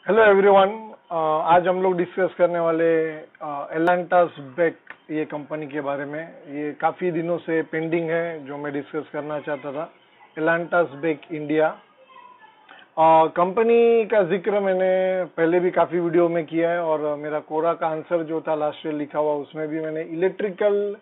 Hello everyone. आज हम लोग डिस्कस करने वाले एलांटास बेक ये कंपनी के बारे में। ये काफ़ी दिनों से पेंडिंग है जो मैं डिस्कस करना चाहता था। एलांटास बेक इंडिया कंपनी का जिक्र मैंने पहले भी काफ़ी वीडियो में किया है, और मेरा कोरा का आंसर जो था लास्ट ईयर लिखा हुआ उसमें भी मैंने इलेक्ट्रिकल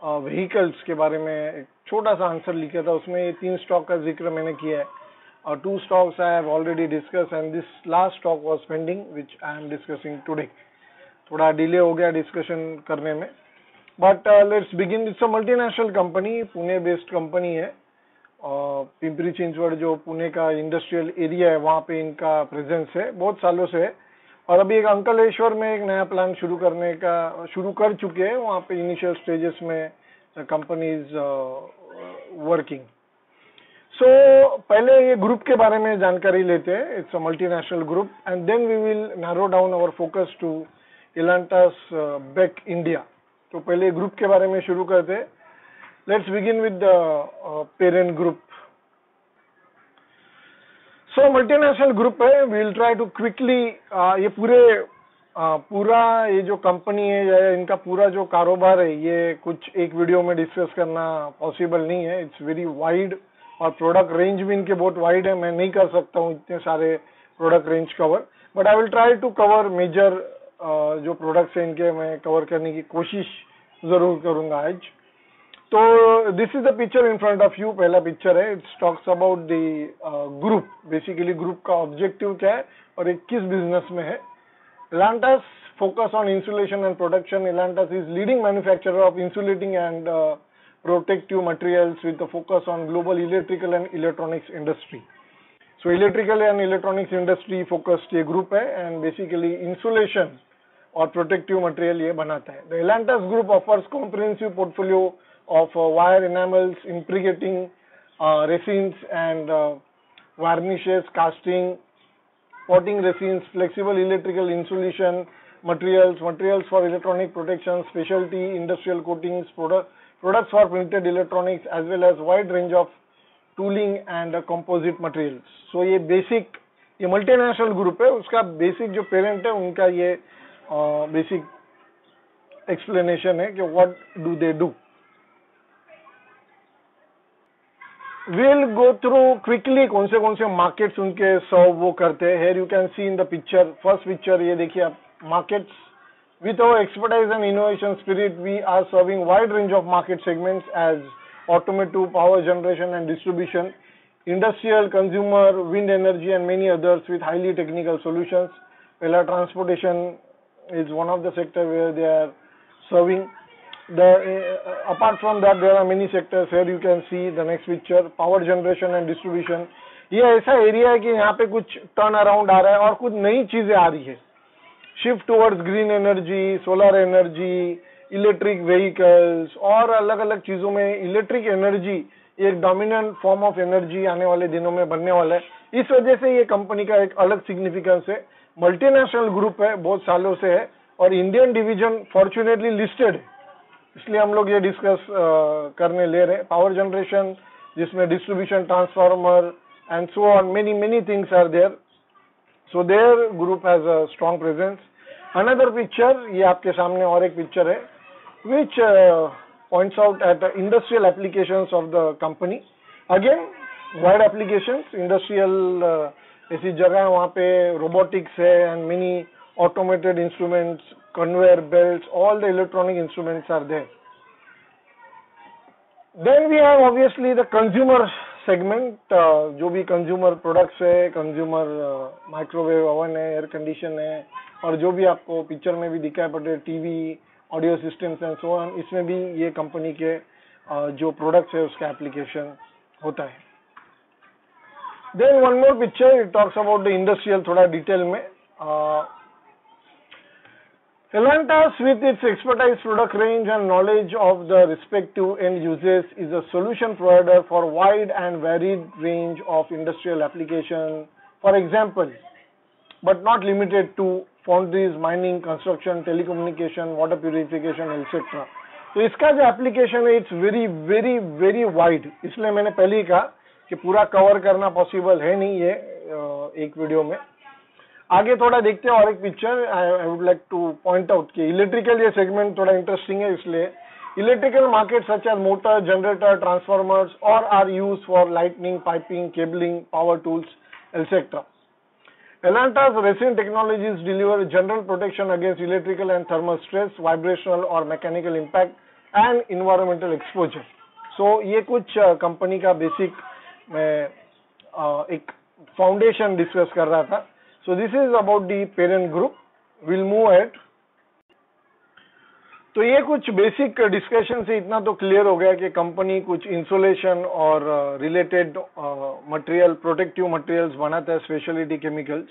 व्हीकल्स के बारे में एक छोटा सा आंसर लिखा था। उसमें ये 3 स्टॉक का जिक्र मैंने किया है, और 2 stocks I have already discussed and this last stock was pending which I am discussing today. थोड़ा डिले हो गया डिस्कशन करने में, but let's begin. It's a multinational company, Pune based company है। पिंपरी चिंचवड़ जो पुणे का इंडस्ट्रियल एरिया है वहाँ पे इनका प्रेजेंस है बहुत सालों से है। और अभी एक अंकलेश्वर में एक नया प्लान शुरू कर चुके हैं। वहाँ पे इनिशियल स्टेजेस में कंपनी इज वर्किंग। सो पहले ये ग्रुप के बारे में जानकारी लेते हैं। It's a multinational group and then we will narrow down our focus to Elantas Beck India. तो पहले ग्रुप के बारे में शुरू करते हैं। Let's begin with the parent group. So multinational group है। We will try to quickly ये पूरा ये जो कंपनी है या इनका पूरा जो कारोबार है ये कुछ एक वीडियो में डिस्कस करना पॉसिबल नहीं है। इट्स वेरी वाइड और प्रोडक्ट रेंज भी इनके बहुत वाइड है। मैं नहीं कर सकता हूँ इतने सारे product range cover, but I will try to cover major जो प्रोडक्ट्स हैं इनके मैं कवर करने की कोशिश जरूर करूंगा आज। तो this is the picture in front of you. पहला पिक्चर है। It's talks about the group. Basically group का ऑब्जेक्टिव क्या है और ये किस बिजनेस में है। Elantas focus on insulation and protection. Elantas is leading manufacturer of insulating and protective materials with a focus on global electrical and electronics industry. So electrical and electronics industry focused ये group है and basically insulation और protective material ये बनाता है। The Elantas group offers comprehensive portfolio of wire enamels, impregnating resins and varnishes, casting, potting resins, flexible electrical insulation materials for electronic protection, specialty industrial coatings, products for printed electronics, as well as wide range of tooling and composite materials. So ये basic, ये multinational group है। उसका basic जो parent है उनका ये basic explanation है कि what do they do. We'll go through quickly कौन से मार्केट्स उनके सर्व वो करते हैं। Here you can see in the picture, first picture ये देखिए आप, markets. With our expertise and innovation spirit, we are serving wide range of market segments as automotive, power generation and distribution, industrial, consumer, wind energy and many others with highly technical solutions. Well, transportation is one of the sector where they are serving. Apart from that there are many sectors. Here you can see the next picture, power generation and distribution. ये ऐसा area है कि यहाँ पे कुछ turn around आ रहा है और कुछ नई चीजें आ रही है। Shift towards green energy, solar energy, electric vehicles और अलग अलग चीजों में इलेक्ट्रिक एनर्जी एक डोमिनेंट फॉर्म ऑफ एनर्जी आने वाले दिनों में बनने वाला है। इस वजह से ये कंपनी का एक अलग सिग्निफिकेंस है। मल्टीनेशनल ग्रुप है, बहुत सालों से है, और इंडियन डिवीजन फॉर्चुनेटली लिस्टेड है, इसलिए हम लोग ये डिस्कस करने ले रहे हैं। पावर जनरेशन जिसमें distribution, transformer and so on, many things are there. So their group has a strong presence. Another picture, ये आपके सामने और एक पिक्चर है which points out at industrial applications of the company. Again wide applications, industrial ऐसी जगह है वहाँ पे रोबोटिक्स है and many automated instruments, conveyor belts, all the electronic instruments are there. Then we have obviously the consumer segment, जो भी consumer products है, consumer microwave oven है, air condition है, और जो भी आपको पिक्चर में भी दिखाई पड़े TV, audio systems and so on, इसमें भी ये कंपनी के जो प्रोडक्ट्स है उसका एप्लीकेशन होता है। Then one more picture, it talks about the industrial थोड़ा डिटेल में। Elantas, with its expertise, product range and knowledge of the respective end users, is a solution provider for wide and varied range of industrial application. For example, but not limited to foundries, mining, construction, telecommunication, water purification, etc. तो इसका जो application है it's very very very wide. इसलिए मैंने पहले ही कहा कि पूरा कवर करना पॉसिबल है नहीं ये एक वीडियो में। आगे थोड़ा देखते हैं और एक picture I would like to point out कि इलेक्ट्रिकल ये सेगमेंट थोड़ा इंटरेस्टिंग है, इसलिए electrical market such as motor, generator, transformers और are used for lightning, piping, cabling, power tools, etc. Elanta's resin technologies deliver general protection against electrical and thermal stress, vibrational or mechanical impact, and environmental exposure. So ये कुछ company का basic मैं एक foundation discuss कर रहा था. So this is about the parent group. We'll move ahead. तो ये कुछ बेसिक डिस्कशन से इतना तो क्लियर हो गया कि कंपनी कुछ इंसुलेशन और रिलेटेड मटेरियल, प्रोटेक्टिव मटेरियल्स बनाता है, speciality chemicals.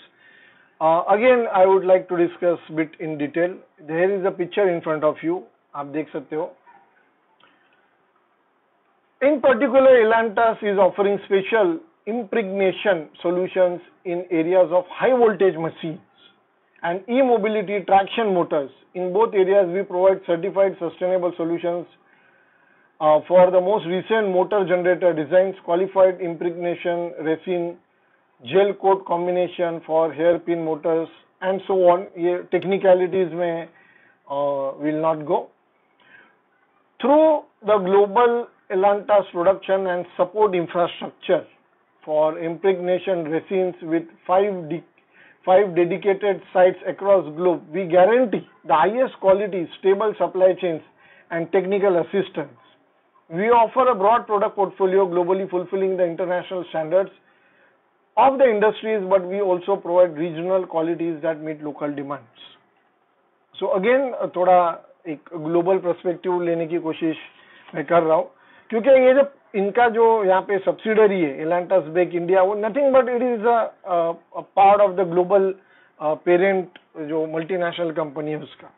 Again I would like to discuss bit in detail. There is a picture in front of you, आप देख सकते हो. In particular Elantas is offering special impregnation solutions in areas of high voltage machines and e-mobility traction motors. In both areas, we provide certified sustainable solutions for the most recent motor generator designs, qualified impregnation, resin, gel coat combination for hairpin motors, and so on. ये technicalities में will not go. Through the global Elantas production and support infrastructure for impregnation resins with five dedicated sites across globe, we guarantee the highest quality, stable supply chains and technical assistance. We offer a broad product portfolio globally fulfilling the international standards of the industries, but we also provide regional qualities that meet local demands. So again थोड़ा एक global perspective लेने की कोशिश मैं कर रहा हूँ, क्योंकि ये जो इनका जो यहाँ पे सब्सिडरी है एलांटास बेक इंडिया, वो nothing but it is a part of the global parent जो मल्टीनेशनल कंपनी है उसका.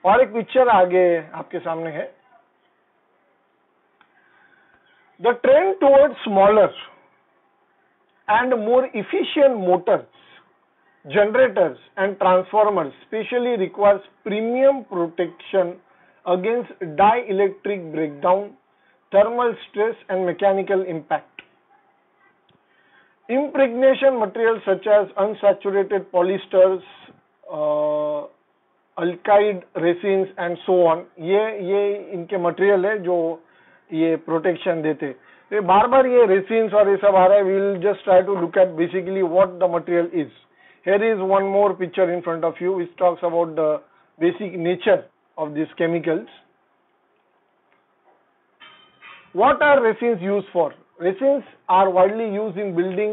और एक पिक्चर आगे आपके सामने है. The trend towards smaller and more efficient Motors, generators and transformers specially requires premium protection against dielectric breakdown, thermal stress and mechanical impact. Impregnation materials such as unsaturated polyesters, alkyd resins and so on, ये इनके material है जो ये protection देते. तो बार बार ये resins और ये सब आ रहा है. We will just try to look at basically what the material is. Here is one more picture in front of you which talks about the basic nature of these chemicals. What are resins used for? Resins are widely used in building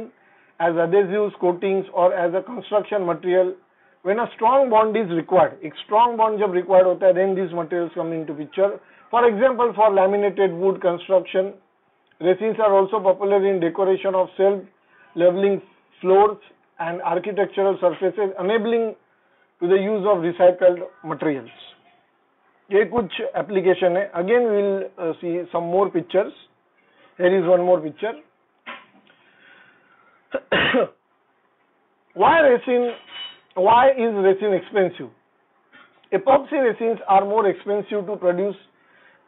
as adhesives, coatings or as a construction material when a strong bond is required. एक strong bond जब required होता है, then these materials come into picture. For example, for laminated wood construction, resins are also popular in decoration of self-leveling floors and architectural surfaces, enabling to the use of recycled materials. ये कुछ application है. Again we will see some more pictures. Here is one more picture. Why is resin expensive? Epoxy resins are more expensive to produce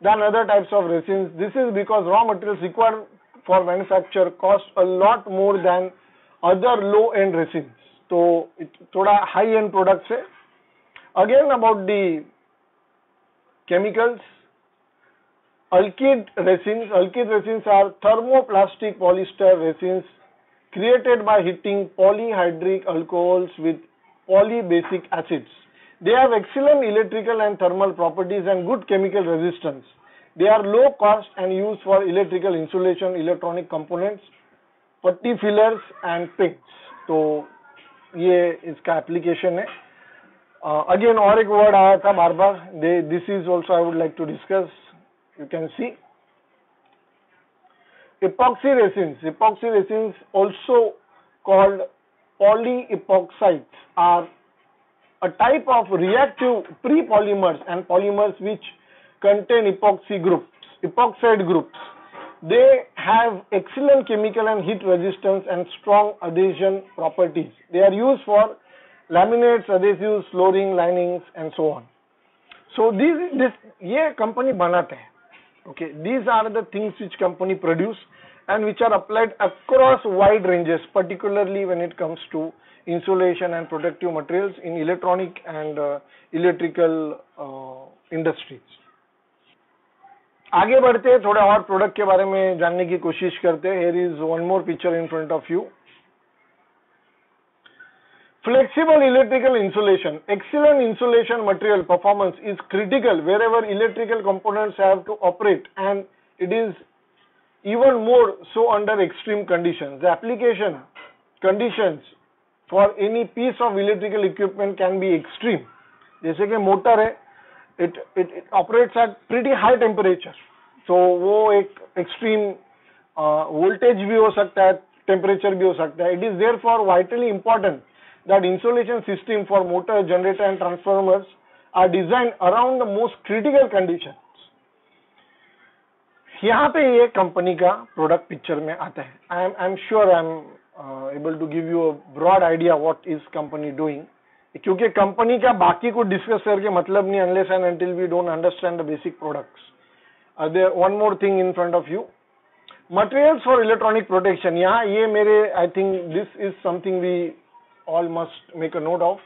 than other types of resins. This is because raw materials required for manufacture cost a lot more than other low end resins. तो थोड़ा high end products है. Again about the chemicals, alkyd resins are thermoplastic polyester resins created by heating polyhydric alcohols with polybasic acids. They have excellent electrical and thermal properties and good chemical resistance. They are low cost and used for electrical insulation, electronic components, putty fillers and paints. तो ये इसका application है. Again और एक word आया था बार बार, this is also I would like to discuss. You can see epoxy resins also called polyepoxides are a type of reactive prepolymers and polymers which contain epoxide groups. They have excellent chemical and heat resistance and strong adhesion properties. They are used for laminates, adhesives, flooring, linings and so on. So ये company बनाते हैं. Okay, these are the things which company produce and which are applied across wide ranges, particularly when it comes to insulation and protective materials in electronic and electrical industries. आगे बढ़ते थोड़े और product के बारे में जानने की कोशिश करते हैं. Here is one more picture in front of you. Flexible electrical insulation. Excellent insulation material performance is critical wherever electrical components have to operate, and it is even more so under extreme conditions. The application conditions for any piece of electrical equipment can be extreme. जैसे कि motor है, it operates at pretty high temperature. So वो एक extreme voltage भी हो सकता है, temperature भी हो सकता है. It is therefore vitally important that insulation system for motor, generator and transformers are designed around the most critical conditions. यहाँ पे ये कंपनी का प्रोडक्ट पिक्चर में आता है. I am sure I am able to give you a broad idea what is company doing, क्योंकि company का बाकी को डिस्कस करके मतलब नहीं unless and until we don't understand the basic products. There one more thing in front of you, materials for electronic protection. यहाँ ये मेरे I think this is something we all must make a note of.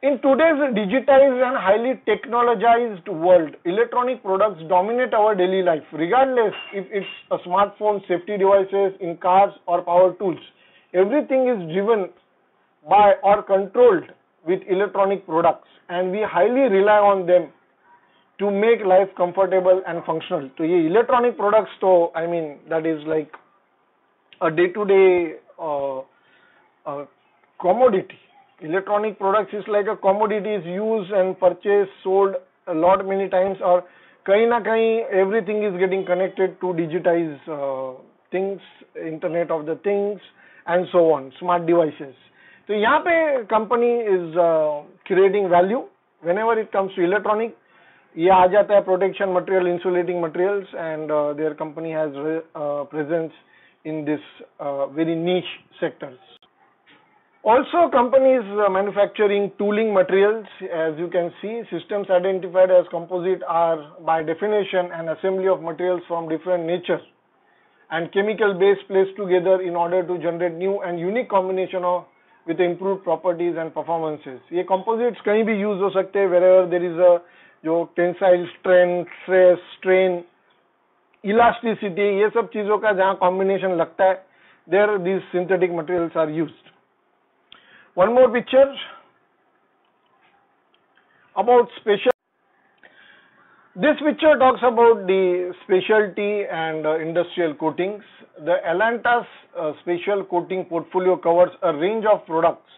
In today's digitized and highly technologized world, electronic products dominate our daily life, regardless if it's a smartphone, safety devices, in cars or power tools. Everything is driven by or controlled with electronic products, and we highly rely on them to make life comfortable and functional. So ये electronic products तो I mean that is like a day-to-day commodity. Electronic products is like a commodity, is used and purchased, sold a lot many times, और कहीं ना कहीं everything is getting connected to digitized things, Internet of the things and so on, smart devices. तो यहाँ पे company is creating value whenever it comes to electronic. ये आ जाता है protection material, insulating materials, and their company has presence in this very niche sectors. Also, companies manufacturing tooling materials. As you can see, systems identified as composite are by definition an assembly of materials from different nature and chemical base placed together in order to generate new and unique combination of with improved properties and performances. ये composites कहीं भी use हो सकते हैं wherever there is a जो tensile strength, stress, strain, elasticity, ये सब चीजों का जहाँ combination लगता है, there these synthetic materials are used. One more picture about special. This picture talks about the specialty and industrial coatings. The Elantas special coating portfolio covers a range of products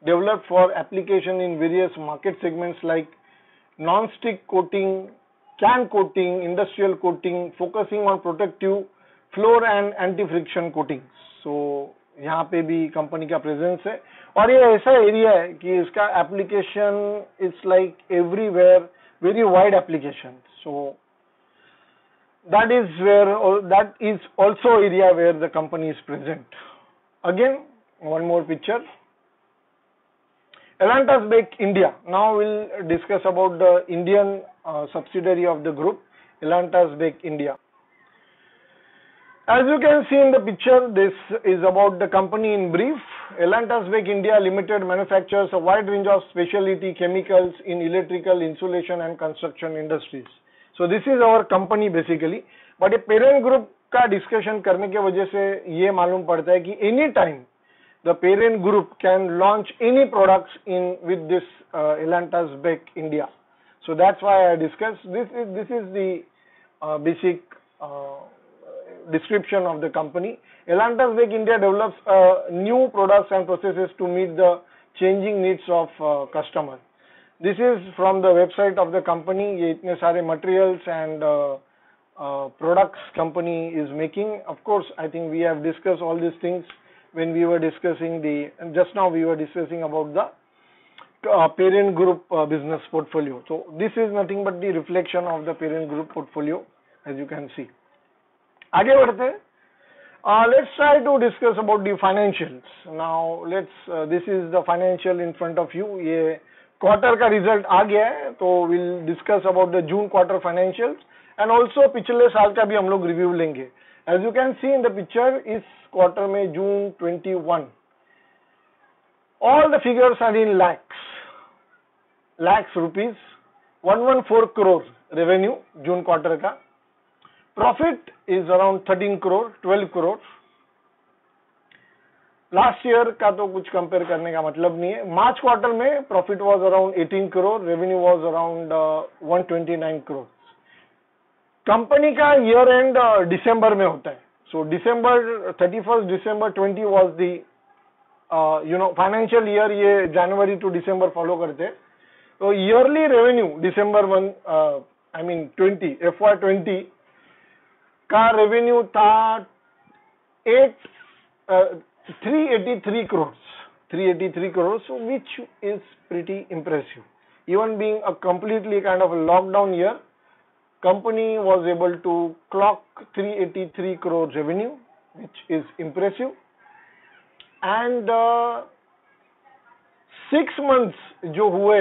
developed for application in various market segments like non-stick coating, can coating, industrial coating, focusing on protective, floor and anti-friction coatings. So यहाँ पे भी company का presence है, और ये ऐसा area है कि इसका application it's like everywhere, very wide application. So that is also area where the company is present. Again one more picture, Elantas Beck India. Now we'll discuss about the Indian subsidiary of the group, Elantas Beck India. As you can see in the picture, this is about the company in brief. Elantas Beck India Limited manufactures a wide range of specialty chemicals in electrical, insulation and construction industries. So this is our company basically. But a parent group का discussion करने के वजह से ये मालूम पड़ता है कि any time the parent group can launch any products in with this Elantas Beck India. So that's why I discussed this is the basic description of the company. Elantas Beck India develops new products and processes to meet the changing needs of customers. This is from the website of the company. ये इतने सारे materials and products company is making. Of course, I think we have discussed all these things when we were discussing just now we were discussing about the parent group business portfolio. So this is nothing but the reflection of the parent group portfolio, as you can see. आगे बढ़ते हैं. Let's try to discuss about the financials. Now this is the financial in front of you. ये quarter का result आ गया है, तो we'll discuss about the June quarter financials and also पिछले साल का भी हम लोग रिव्यू लेंगे. As you can see in the picture, इस क्वार्टर में June 21, all the figures are in lakhs rupees, 114 crore revenue June quarter का. Profit is around 13 crore 12 crore. Last year का तो कुछ कंपेयर करने का मतलब नहीं है. मार्च क्वार्टर में profit was around 18 crore, revenue was around 129 crore. Company का ईयर एंड दिसंबर में होता है. So December 31 December 20 was the financial year. ये जनवरी टू दिसंबर फॉलो करते हैं. तो ईयरली रेवेन्यू दिसंबर 20 FY20 का रेवेन्यू था 383 crores, so which is pretty impressive. Even being a completely kind of a lockdown year, company was able to clock 383 crores revenue, which is impressive. And 6 months जो हुए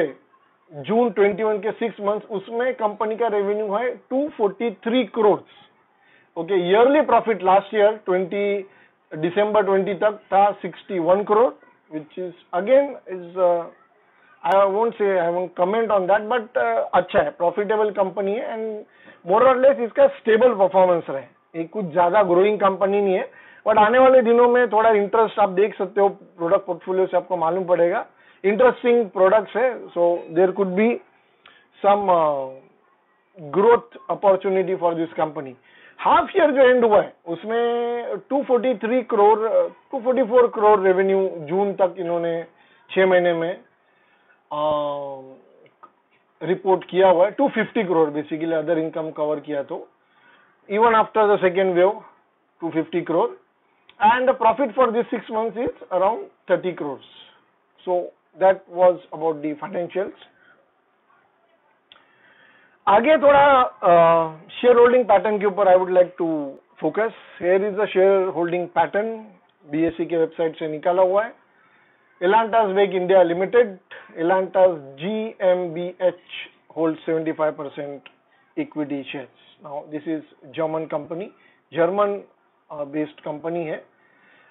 जून 21 के 6 months, उसमें company का revenue है 243 crores. Okay, yearly profit last year December 20 तक था 61 crore, which is again is I won't say I won't comment on that, but अच्छा है, प्रॉफिटेबल कंपनी है एंड मोर और लेस इसका स्टेबल परफॉर्मेंस रहे. ये कुछ ज्यादा ग्रोइंग कंपनी नहीं है, बट आने वाले दिनों में थोड़ा इंटरेस्ट आप देख सकते हो प्रोडक्ट पोर्टफोलियो से, आपको मालूम पड़ेगा इंटरेस्टिंग प्रोडक्ट्स है. So there could be some growth opportunity for this company. Half year जो एंड हुआ है उसमें 244 करोड़ रेवेन्यू जून तक इन्होंने 6 महीने में रिपोर्ट किया हुआ है. 250 crore basically other income cover किया तो even after the second wave 250 crore. And the profit for this 6 months is around 30 crore. So that was about the financials. आगे थोड़ा शेयर होल्डिंग पैटर्न के ऊपर I would like to focus. Here is the share holding pattern, BSE के website से निकाला हुआ है. Elantas Beck India limited, Elantas GmbH hold 75% equity shares. Now this is German company, German based company है.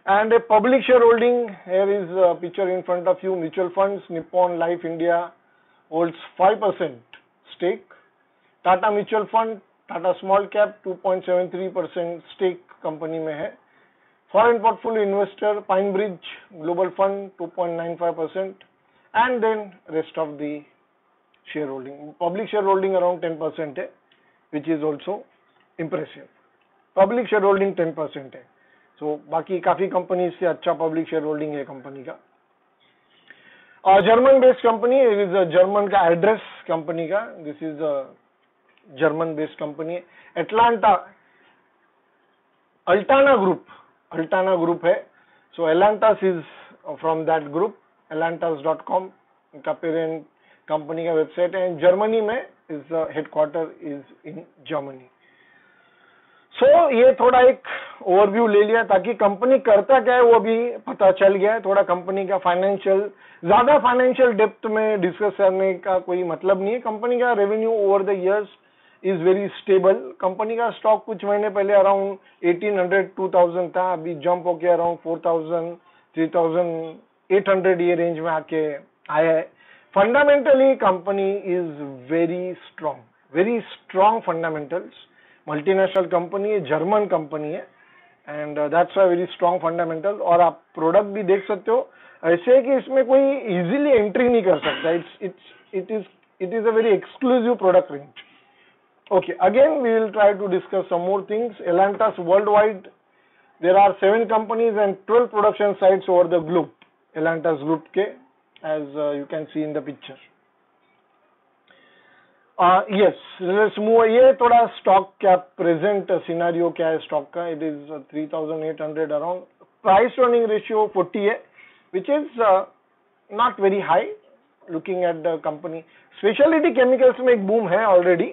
And a public share holding, here is picture in front of you. Mutual funds, Nippon Life India holds 5% stake. Tata mutual fund, Tata small cap 2.73% stake company में है. Foreign portfolio investor Pine Bridge global fund 2.95%, and then rest of the share holding. Public share holding around 10% है, which is also impressive. Public share holding 10% है. सो बाकी काफी company से अच्छा public share holding है company का. German based company, is German का address company का. This is German based company. Altana group है. So Elantas is from that group. elantas.com इनका पेरेंट कंपनी का वेबसाइट है. एंड जर्मनी में is headquarter is in Germany. So ये थोड़ा एक ओवरव्यू ले लिया ताकि कंपनी करता क्या है वो भी पता चल गया है. थोड़ा कंपनी का फाइनेंशियल, ज्यादा फाइनेंशियल डेप्थ में डिस्कस करने का कोई मतलब नहीं है. कंपनी का revenue over the years is very stable. Company का स्टॉक कुछ महीने पहले अराउंड 1800-2000 था, अभी जंप होके अराउंड 4000 3800 ये रेंज में आके आया है. Fundamentally company is very strong fundamentals. Multinational company है, जर्मन कंपनी है, and that's why very strong fundamental. और आप प्रोडक्ट भी देख सकते हो ऐसे है कि इसमें कोई इजीली एंट्री नहीं कर सकता. It is a very exclusive product range. Okay, again we will try to discuss some more things. Elantas worldwide, there are 7 companies and 12 production sites over the globe. Elantas group के, as you can see in the picture. Yes, let's move. ये थोड़ा stock cap present scenario क्या है stock का. It is 3,800 around. Price to earning ratio 40 है, which is not very high. Looking at the company, specialty chemicals में एक boom है already.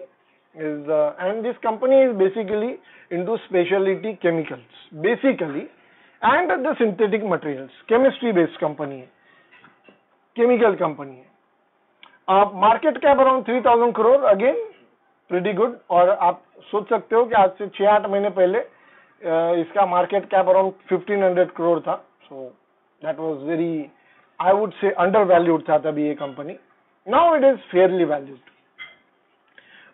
And this company is basically into specialty chemicals basically and the synthetic materials, chemistry based company है, chemical company है. Market cap around 3000 crore, again pretty good. और आप सोच सकते हो कि आज से 6-8 महीने पहले इसका मार्केट कैप अराउंड 1500 करोड़ था, सो that was very, I would say under valued था तभी ये company. Now it is fairly valued.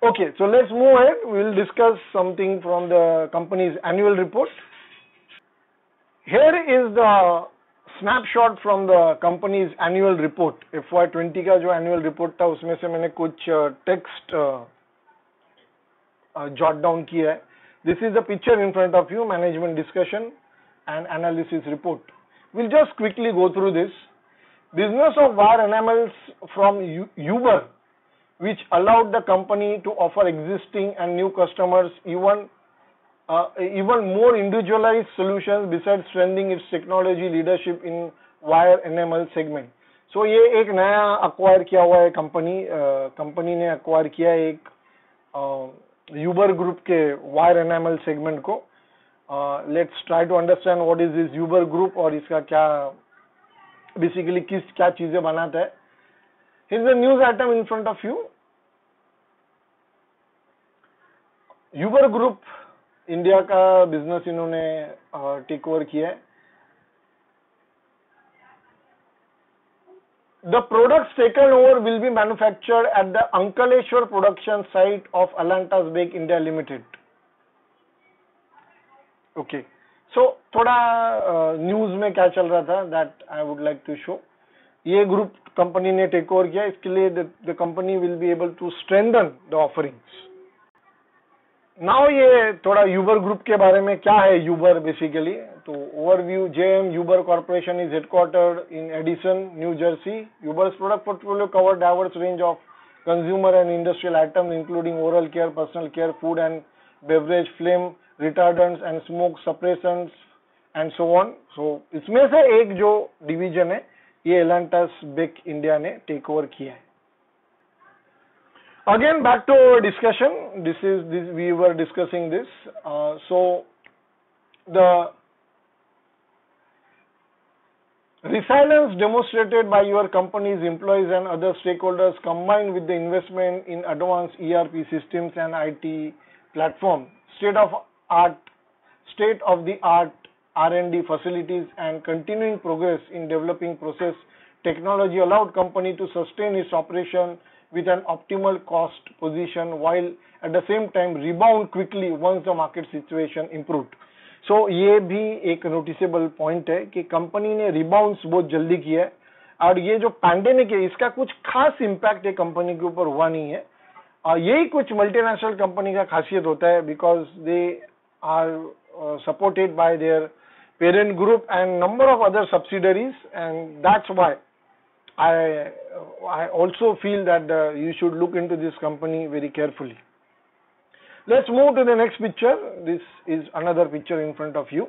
Okay, so let's move ahead. We will discuss something from the company's annual report. Here is the snapshot from the company's annual report. FY20 का जो annual report था उसमें से मैंने कुछ text jot down किया है. This is the picture in front of you, management discussion and analysis report. We'll just quickly go through this. Business of wire enamels from Uber, which allowed the company to offer existing and new customers even more individualized solutions besides strengthening its technology leadership in wire enamel segment. So ये एक नया acquire किया हुआ है company ने acquire किया है एक Uber group के wire enamel segment को. Let's try to understand what is this Uber group और इसका क्या basically क्या चीजें बनाता है. Here's the news item in front of you. Uber Group India का बिजनेस इन्होंने टेक ओवर किया है. The products taken over will be manufactured at the Ankaleshwar production site of Alantas Bake India Limited. Okay. So थोड़ा news में क्या चल रहा था that I would like to show. ये ग्रुप कंपनी ने टेक ओवर किया, इसके लिए the company will be able to strengthen the offerings. Now ये थोड़ा यूबर ग्रुप के बारे में, क्या है यूबर बेसिकली, तो overview. JM Uber corporation is headquartered in Edison, New Jersey. Uber's product portfolio cover diverse range of consumer and industrial items including oral care, personal care, food and beverage, flame retardants and smoke suppressants and so on. So इसमें से एक जो division है ये एलांटास Beck India ने take over किया है. Again back to our discussion. This we were discussing this. So the resilience demonstrated by your company's employees and other stakeholders, combined with the investment in advanced ERP systems and IT platform, state of the art R&D facilities and continuing progress in developing process technology allowed company to sustain its operation with an optimal cost position while at the same time rebound quickly once the market situation improved. So ये भी एक noticeable point है कि company ने rebounds बहुत जल्दी किया है और ये जो पैंडेमिक है इसका कुछ खास इम्पैक्ट है कंपनी के ऊपर हुआ नहीं है. यही कुछ मल्टीनेशनल कंपनी का खासियत होता है because they are supported by their parent group and number of other subsidiaries and that's why I also feel that you should look into this company very carefully. Let's move to the next picture. This is another picture in front of you.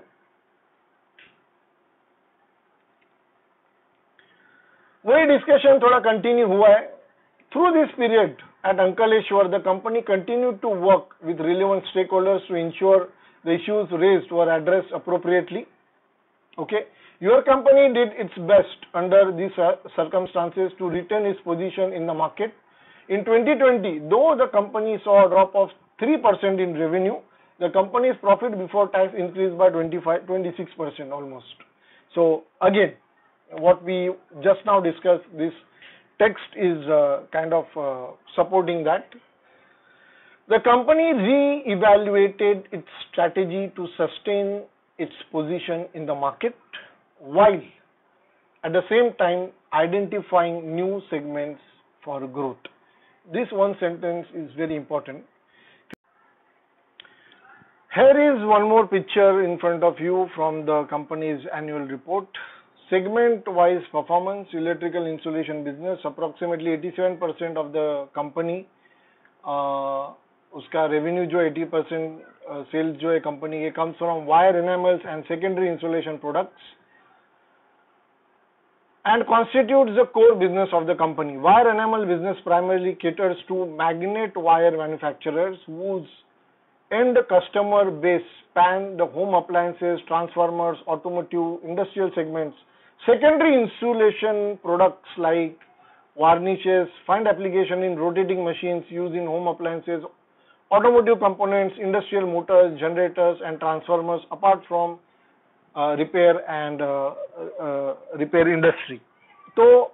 वही discussion थोड़ा continue हुआ है. Through this period at Ankaleshwar, the company continued to work with relevant stakeholders to ensure the issues raised were addressed appropriately. Okay. Your company did its best under these circumstances to retain its position in the market. In 2020, though the company saw a drop of 3% in revenue, the company's profit before tax increased by 26% almost. So again, what we just now discussed, this text is kind of supporting that. The company re-evaluated its strategy to sustain its position in the market, while at the same time identifying new segments for growth. This one sentence is very important. Here is one more picture in front of you from the company's annual report. Segment wise performance, electrical insulation business, approximately 87% of the company, उसका revenue जो 80% sales जो है company के comes from wire enamels and secondary insulation products and constitutes the core business of the company. Wire enamel business primarily caters to magnet wire manufacturers whose end customer base span the home appliances, transformers, automotive, industrial segments. Secondary insulation products like varnishes find application in rotating machines used in home appliances, automotive components, industrial motors, generators and transformers, apart from repair and repair industry. So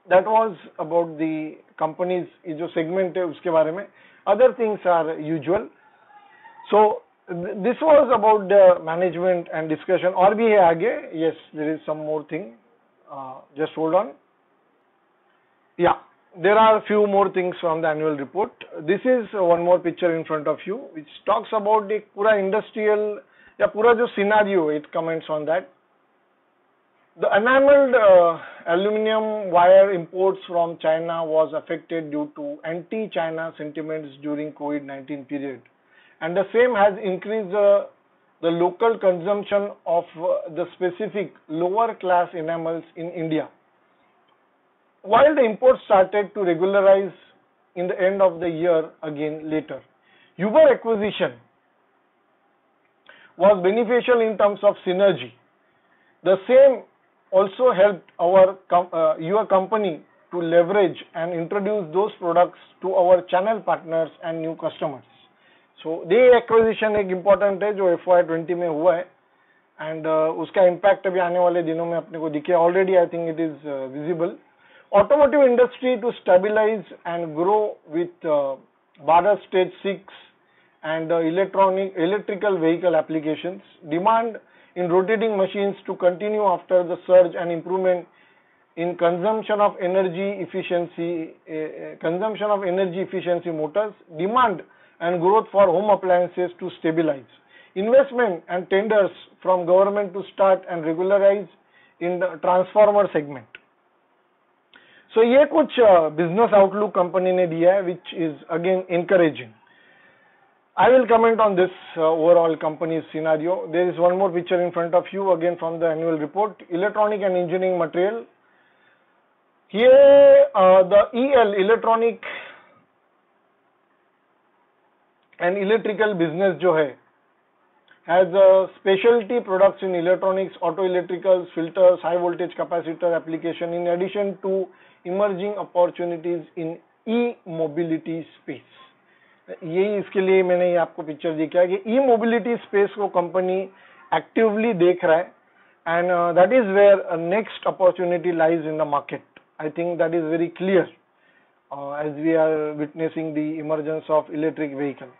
that was about the companies, ये जो segment है उसके बारे में. Other things are usual. So this was about the management and discussion. और भी है आगे. Yes, there is some more thing. Just hold on. Yeah, there are a few more things from the annual report. This is one more picture in front of you, which talks about the pura industrial या पूरा जो scenario. It comments on that. The enameled aluminum wire imports from China was affected due to anti-China sentiments during COVID-19 period, and the same has increased the local consumption of the specific lower class enamels in India. While the imports started to regularize in the end of the year again later, Uber acquisition was beneficial in terms of synergy. The same also helped your company to leverage and introduce those products to our channel partners and new customers. So the acquisition एक important है जो FY20 में हुआ है, and उसका impact अभी आने वाले दिनों में अपने को दिखे. Already I think it is visible. Automotive industry to stabilize and grow with Bharat Stage 6 and electrical vehicle applications. Demand in rotating machines to continue after the surge and improvement in consumption of energy efficiency motors. Demand and growth for home appliances to stabilize. Investment and tenders from government to start and regularize in the transformer segment. So ये कुछ business outlook company ने दिया है, which is again encouraging. I will comment on this overall company scenario. There is one more picture in front of you, again from the annual report. Electronic and engineering material. Here the EL, electronic and electrical business जो है, has specialty products in electronics, auto electricals, filters, high voltage capacitor application, in addition to emerging opportunities in e-mobility space. यही इसके लिए मैंने ये आपको picture दिखाया कि ई मोबिलिटी स्पेस को कंपनी एक्टिवली देख रहा है, and that is where next opportunity lies in the market. I think that is very clear as we are witnessing the emergence of electric vehicles.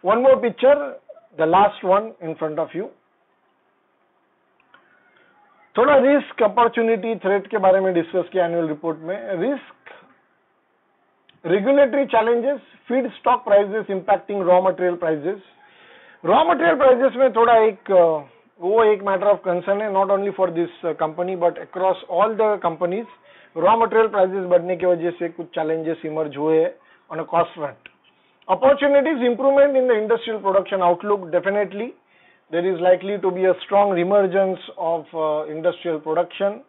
One more picture, the last one in front of you. थोड़ा risk, opportunity, threat के बारे में discuss किया annual report में. Risk, regulatory challenges, feedstock prices impacting raw material prices. Raw material prices में थोड़ा एक matter of concern है, not only for this company but across all the companies. Raw material prices बढ़ने की वजह से कुछ challenges emerge हुए हैं on a cost front. Opportunities, improvement in the industrial production outlook. Definitely there is likely to be a strong reemergence of industrial production.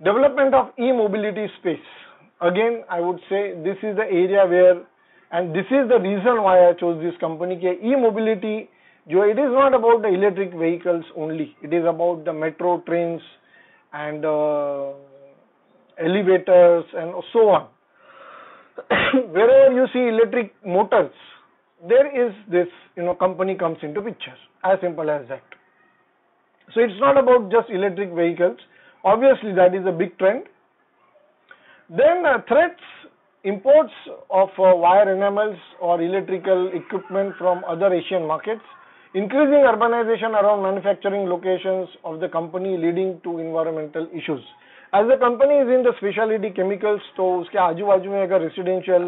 Development of e-mobility space. Again, I would say this is the area where, and this is the reason why I chose this company, कि e-mobility जो, it is not about the electric vehicles only, it is about the metro trains and elevators and so on. Wherever you see electric motors, there is this company comes into picture, as simple as that. So it's not about just electric vehicles, obviously that is a big trend. Then threats, imports of wire enamels or electrical equipment from other Asian markets, increasing urbanization around manufacturing locations of the company leading to environmental issues. As the company is in the specialty chemicals, तो उसके आजू बाजू में अगर residential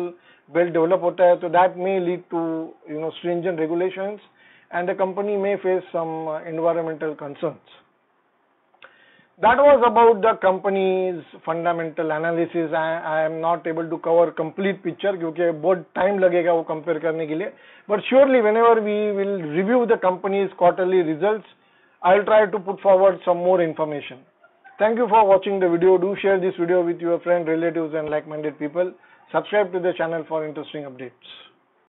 belt develop होता है, तो that may lead to stringent regulations and the company may face some environmental concerns. That was about the company's fundamental analysis. I am not able to cover complete picture क्योंकि बहुत time लगेगा वो compare करने के लिए. But surely whenever we will review the company's quarterly results, I'll try to put forward some more information. Thank you for watching the video. Do share this video with your friends, relatives and like-minded people. Subscribe to the channel for interesting updates.